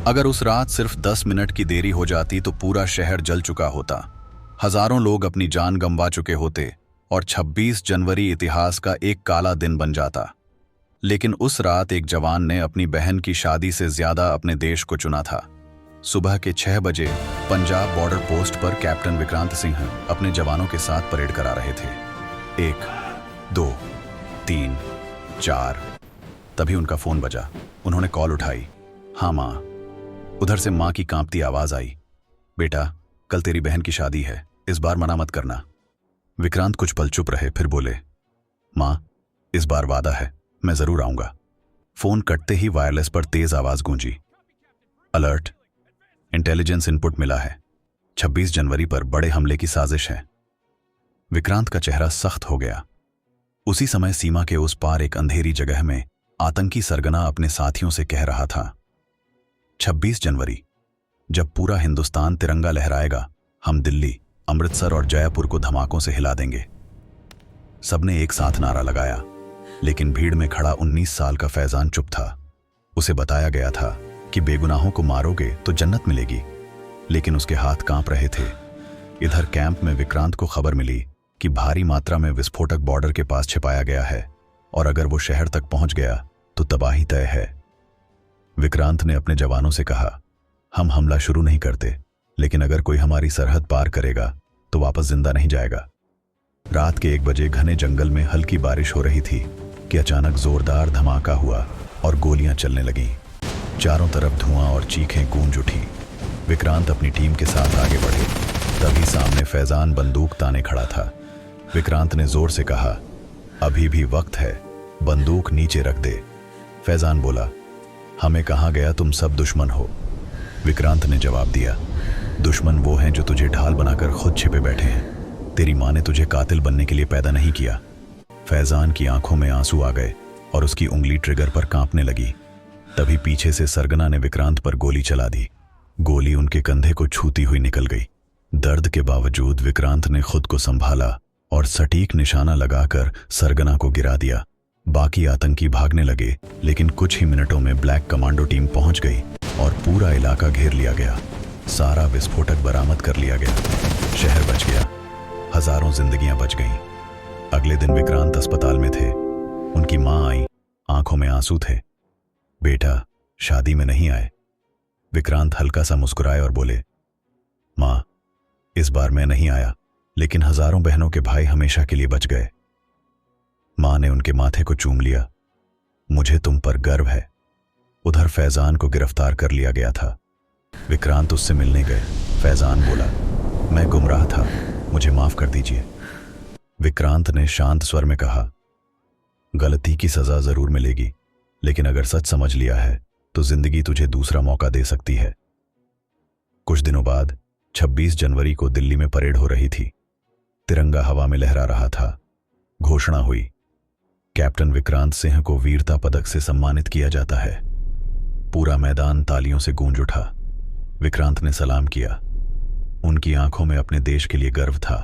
अगर उस रात सिर्फ 10 मिनट की देरी हो जाती तो पूरा शहर जल चुका होता, हजारों लोग अपनी जान गंवा चुके होते और 26 जनवरी इतिहास का एक काला दिन बन जाता। लेकिन उस रात एक जवान ने अपनी बहन की शादी से ज्यादा अपने देश को चुना था। सुबह के 6 बजे पंजाब बॉर्डर पोस्ट पर कैप्टन विक्रांत सिंह अपने जवानों के साथ परेड करा रहे थे। 1, 2, 3, 4। तभी उनका फोन बजा। उन्होंने कॉल उठाई। हाँ माँ। उधर से माँ की कांपती आवाज आई, बेटा कल तेरी बहन की शादी है, इस बार मना मत करना। विक्रांत कुछ पल चुप रहे, फिर बोले, माँ इस बार वादा है, मैं जरूर आऊंगा। फोन कटते ही वायरलेस पर तेज आवाज गूंजी, अलर्ट, इंटेलिजेंस इनपुट मिला है, 26 जनवरी पर बड़े हमले की साजिश है। विक्रांत का चेहरा सख्त हो गया। उसी समय सीमा के उस पार एक अंधेरी जगह में आतंकी सरगना अपने साथियों से कह रहा था, 26 जनवरी जब पूरा हिंदुस्तान तिरंगा लहराएगा, हम दिल्ली, अमृतसर और जयपुर को धमाकों से हिला देंगे। सबने एक साथ नारा लगाया, लेकिन भीड़ में खड़ा 19 साल का फैजान चुप था। उसे बताया गया था कि बेगुनाहों को मारोगे तो जन्नत मिलेगी, लेकिन उसके हाथ कांप रहे थे। इधर कैंप में विक्रांत को खबर मिली कि भारी मात्रा में विस्फोटक बॉर्डर के पास छिपाया गया है और अगर वो शहर तक पहुंच गया तो तबाही तय है। विक्रांत ने अपने जवानों से कहा, हम हमला शुरू नहीं करते, लेकिन अगर कोई हमारी सरहद पार करेगा तो वापस जिंदा नहीं जाएगा। रात के 1 बजे घने जंगल में हल्की बारिश हो रही थी कि अचानक जोरदार धमाका हुआ और गोलियां चलने लगीं। चारों तरफ धुआं और चीखें गूंज उठी। विक्रांत अपनी टीम के साथ आगे बढ़े। तभी सामने फैजान बंदूक ताने खड़ा था। विक्रांत ने जोर से कहा, अभी भी वक्त है, बंदूक नीचे रख दे। फैजान बोला, हमें कहाँ गया, तुम सब दुश्मन हो। विक्रांत ने जवाब दिया, दुश्मन वो हैं जो तुझे ढाल बनाकर खुद छिपे बैठे हैं। तेरी माँ ने तुझे कातिल बनने के लिए पैदा नहीं किया। फैजान की आंखों में आंसू आ गए और उसकी उंगली ट्रिगर पर कांपने लगी। तभी पीछे से सरगना ने विक्रांत पर गोली चला दी। गोली उनके कंधे को छूती हुई निकल गई। दर्द के बावजूद विक्रांत ने खुद को संभाला और सटीक निशाना लगाकर सरगना को गिरा दिया। बाकी आतंकी भागने लगे, लेकिन कुछ ही मिनटों में ब्लैक कमांडो टीम पहुंच गई और पूरा इलाका घेर लिया गया। सारा विस्फोटक बरामद कर लिया गया। शहर बच गया, हजारों जिंदगियां बच गईं। अगले दिन विक्रांत अस्पताल में थे। उनकी मां आई, आंखों में आंसू थे। बेटा शादी में नहीं आए। विक्रांत हल्का सा मुस्कुराए और बोले, मां इस बार मैं नहीं आया, लेकिन हजारों बहनों के भाई हमेशा के लिए बच गए। मां ने उनके माथे को चूम लिया, मुझे तुम पर गर्व है। उधर फैजान को गिरफ्तार कर लिया गया था। विक्रांत उससे मिलने गए। फैजान बोला, मैं गुमराह था, मुझे माफ कर दीजिए। विक्रांत ने शांत स्वर में कहा, गलती की सजा जरूर मिलेगी, लेकिन अगर सच समझ लिया है तो जिंदगी तुझे दूसरा मौका दे सकती है। कुछ दिनों बाद 26 जनवरी को दिल्ली में परेड हो रही थी। तिरंगा हवा में लहरा रहा था। घोषणा हुई, कैप्टन विक्रांत सिंह को वीरता पदक से सम्मानित किया जाता है। पूरा मैदान तालियों से गूंज उठा। विक्रांत ने सलाम किया। उनकी आंखों में अपने देश के लिए गर्व था।